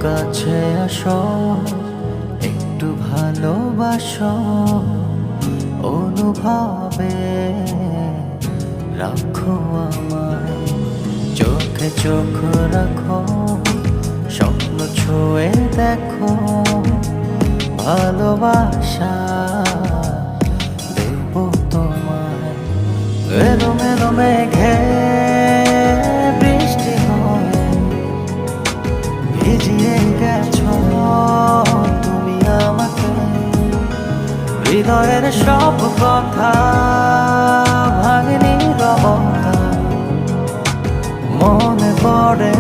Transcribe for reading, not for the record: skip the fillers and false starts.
কাছে আসো, একটু ভালোবাসো, অনুভবে রাখো আমায়। চোখে চোখ রাখো, স্বপ্ন ছুঁয়ে দেখো, ভালোবাসা দেব তোমায়। এলো মেলো মেঘে বৃষ্টি হয়ে ভিজিয়ে গেছো তুমি আমাকে। হৃদয়ের সব কথা ভাঙনি রবতা মনে পড়ে